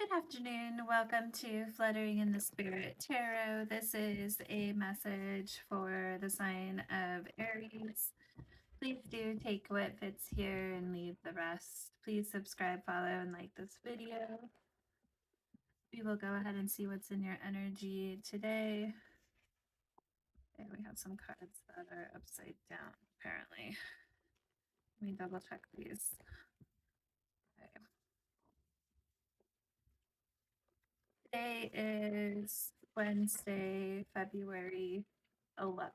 Good afternoon. Welcome to Fluttering in the Spirit Tarot. This is a message for the sign of Aries. Please do take what fits here and leave the rest. Please subscribe, follow, and like this video. We will go ahead and see what's in your energy today. Okay, we have some cards that are upside down, apparently. Let me double check these. Okay. Today is Wednesday, February 11th.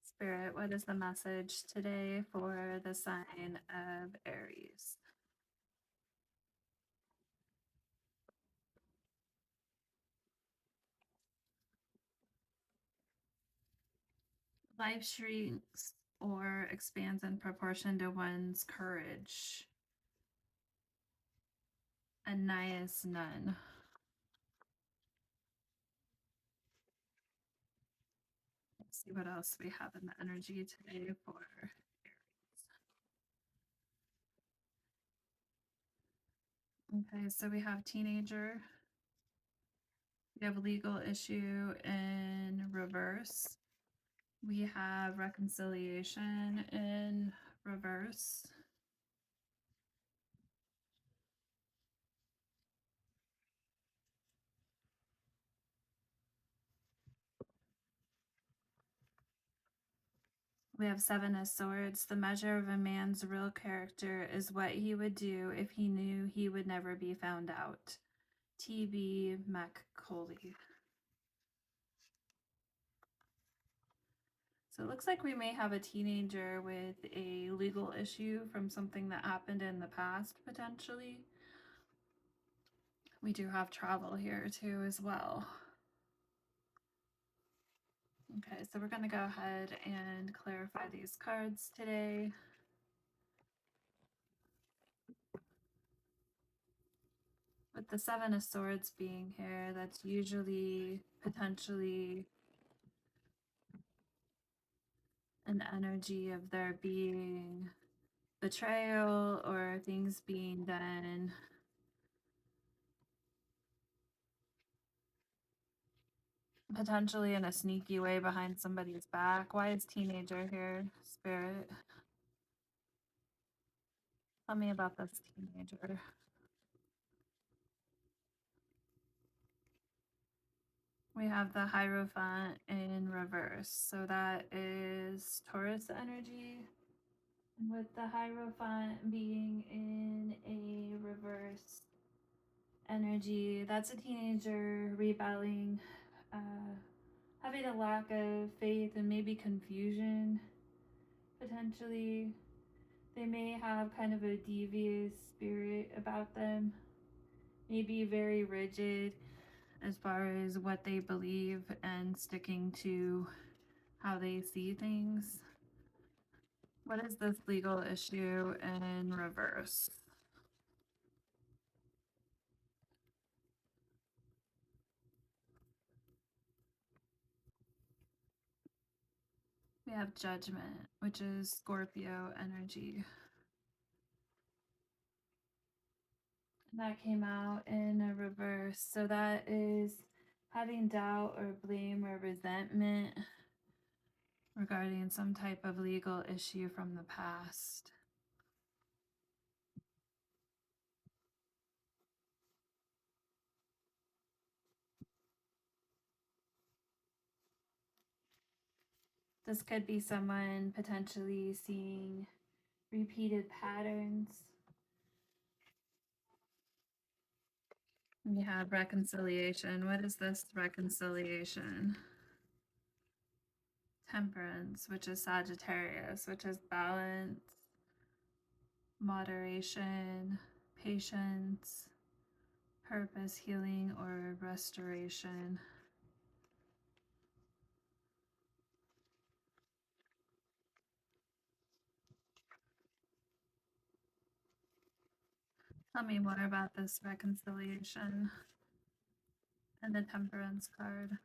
Spirit, what is the message today for the sign of Aries? Life shrinks or expands in proportion to one's courage. And nigh is none. Let's see what else we have in the energy today for Aries. Okay, so we have teenager. We have legal issue in reverse. We have reconciliation in reverse. We have Seven of Swords. The measure of a man's real character is what he would do if he knew he would never be found out. T.B. Macaulay. So it looks like we may have a teenager with a legal issue from something that happened in the past, potentially. We do have travel here too as well. Okay, so we're going to go ahead and clarify these cards today. With the Seven of Swords being here, that's usually potentially an energy of there being betrayal or things being done potentially in a sneaky way behind somebody's back. Why is teenager here, Spirit? Tell me about this teenager. We have the Hierophant in reverse. So that is Taurus energy. And with the Hierophant being in a reverse energy, that's a teenager rebelling, having a lack of faith and maybe confusion, potentially. They may have kind of a devious spirit about them, maybe very rigid as far as what they believe and sticking to how they see things. What is this legal issue in reverse? We have Judgment, which is Scorpio energy. And that came out in a reverse. So that is having doubt or blame or resentment regarding some type of legal issue from the past. This could be someone potentially seeing repeated patterns. We have reconciliation. What is this reconciliation? Temperance, which is Sagittarius, which is balance, moderation, patience, purpose, healing, or restoration. Tell me more about this reconciliation and the temperance card.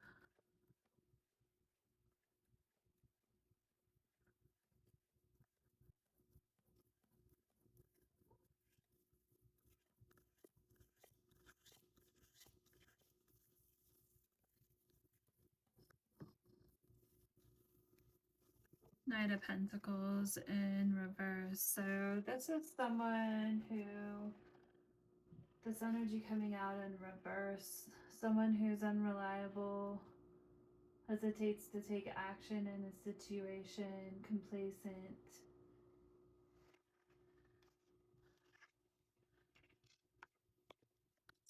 Knight of Pentacles in reverse. So this is someone who, this energy coming out in reverse, someone who's unreliable, hesitates to take action in a situation, complacent.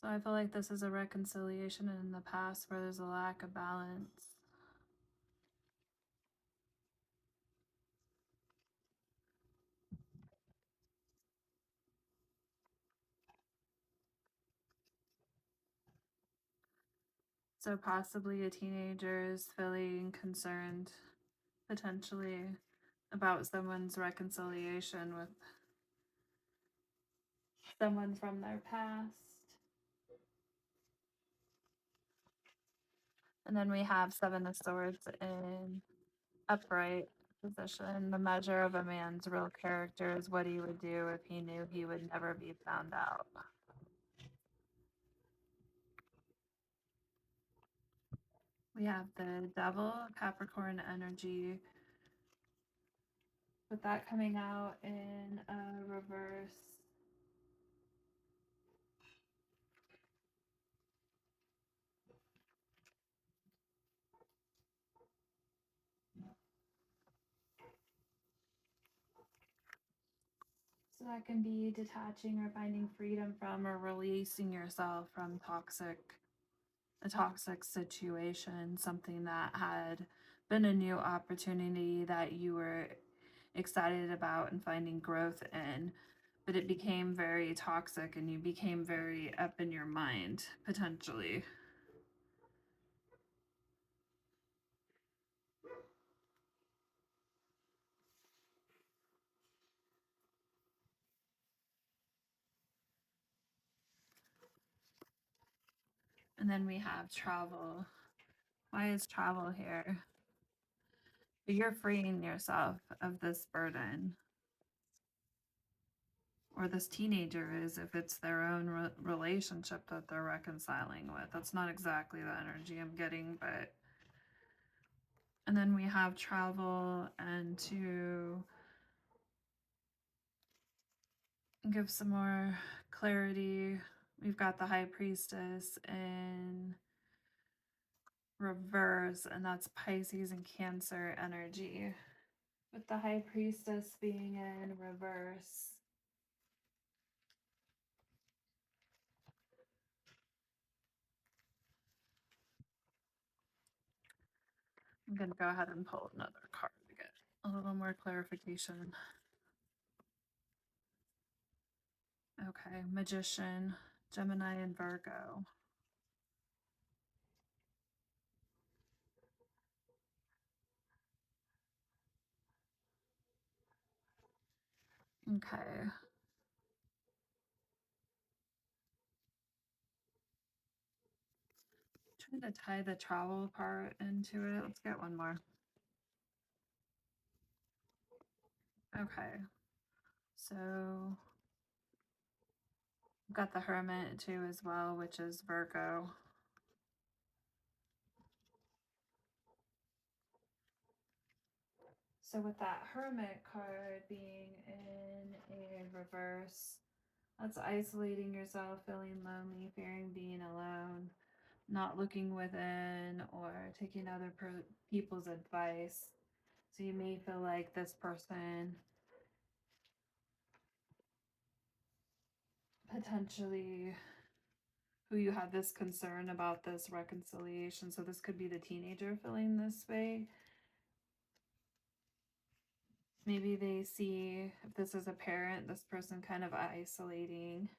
So I feel like this is a reconciliation in the past where there's a lack of balance. So possibly a teenager is feeling concerned potentially about someone's reconciliation with someone from their past. And then we have Seven of Swords in upright position. The measure of a man's real character is what he would do if he knew he would never be found out. We have the Devil, Capricorn energy, with that coming out in a reverse. So that can be detaching or finding freedom from or releasing yourself from a toxic situation, something that had been a new opportunity that you were excited about and finding growth in, but it became very toxic and you became very up in your mind potentially. And then we have travel. Why is travel here? But you're freeing yourself of this burden, or this teenager is, if it's their own relationship that they're reconciling with. That's not exactly the energy I'm getting, but. And then we have travel, and to give some more clarity, we've got the High Priestess in reverse, and that's Pisces and Cancer energy, with the High Priestess being in reverse. I'm going to go ahead and pull another card to get a little more clarification. Okay, Magician, Gemini, and Virgo. Okay. Trying to tie the travel part into it. Let's get one more. Okay. So we've got the Hermit too as well, which is Virgo. So with that Hermit card being in a reverse, that's isolating yourself, feeling lonely, fearing being alone, not looking within or taking other people's advice. So you may feel like this person potentially who you have this concern about this reconciliation. So this could be the teenager feeling this way. Maybe they see, if this is a parent, this person kind of isolating.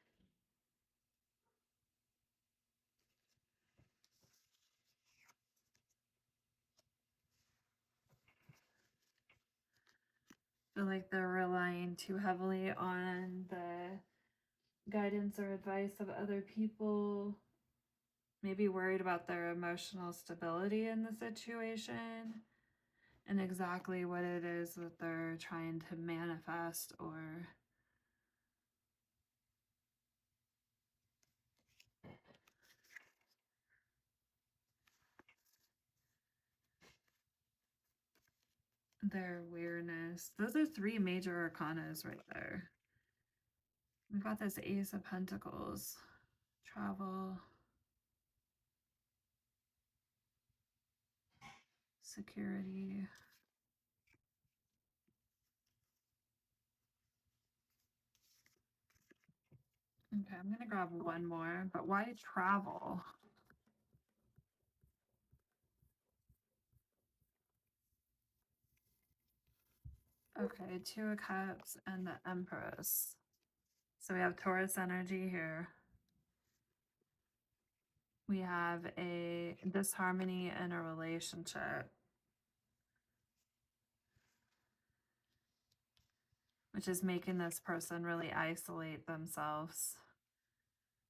Feel like they're relying too heavily on the guidance or advice of other people. Maybe worried about their emotional stability in the situation and exactly what it is that they're trying to manifest, or their awareness. Those are 3 major arcanas right there. We've got this Ace of Pentacles, travel, security. Okay, I'm gonna grab one more, but why travel? Okay, 2 of Cups and the Empress. So we have Taurus energy here. We have a disharmony in a relationship, which is making this person really isolate themselves.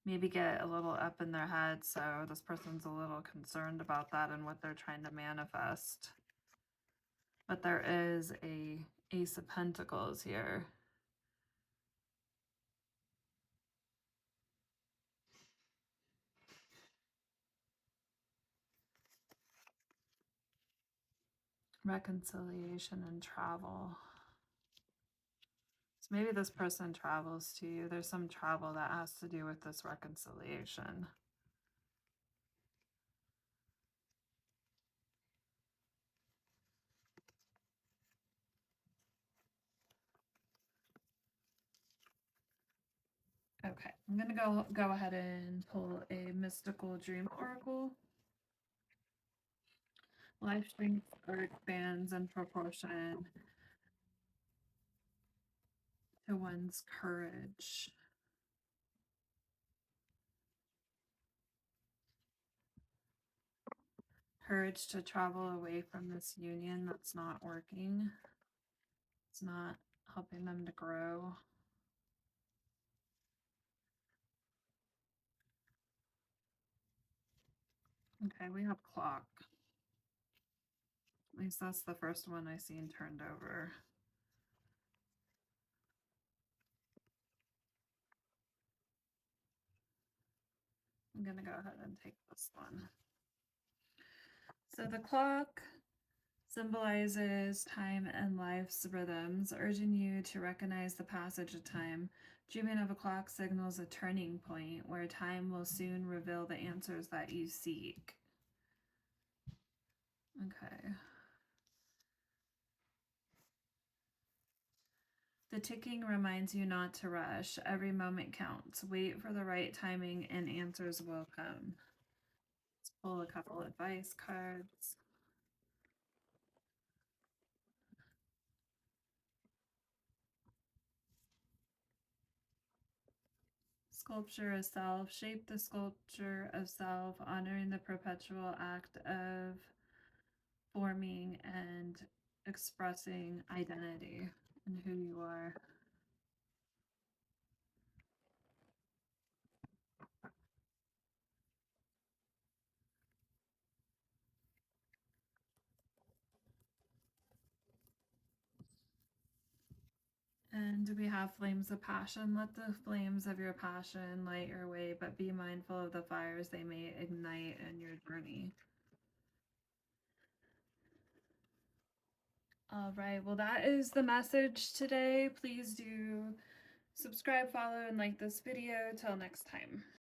Maybe get a little up in their head, so this person's a little concerned about that and what they're trying to manifest. But there is a Ace of Pentacles here. Reconciliation and travel. So maybe this person travels to you. There's some travel that has to do with this reconciliation. Okay, I'm gonna go ahead and pull a mystical dream oracle. Life shrinks or expands in proportion to one's courage. Courage to travel away from this union that's not working. It's not helping them to grow. Okay, we have clock. At least that's the first one I seen turned over. I'm gonna go ahead and take this one. So the clock symbolizes time and life's rhythms, urging you to recognize the passage of time. Dreaming of a clock signals a turning point where time will soon reveal the answers that you seek. Okay. The ticking reminds you not to rush. Every moment counts. Wait for the right timing and answers will come. Let's pull a couple advice cards. Sculpture of self. Shape the sculpture of self, honoring the perpetual act of forming and expressing identity and who you are. And we have flames of passion. Let the flames of your passion light your way, but be mindful of the fires they may ignite in your journey. All right, well, that is the message today. Please do subscribe, follow, and like this video. Till next time.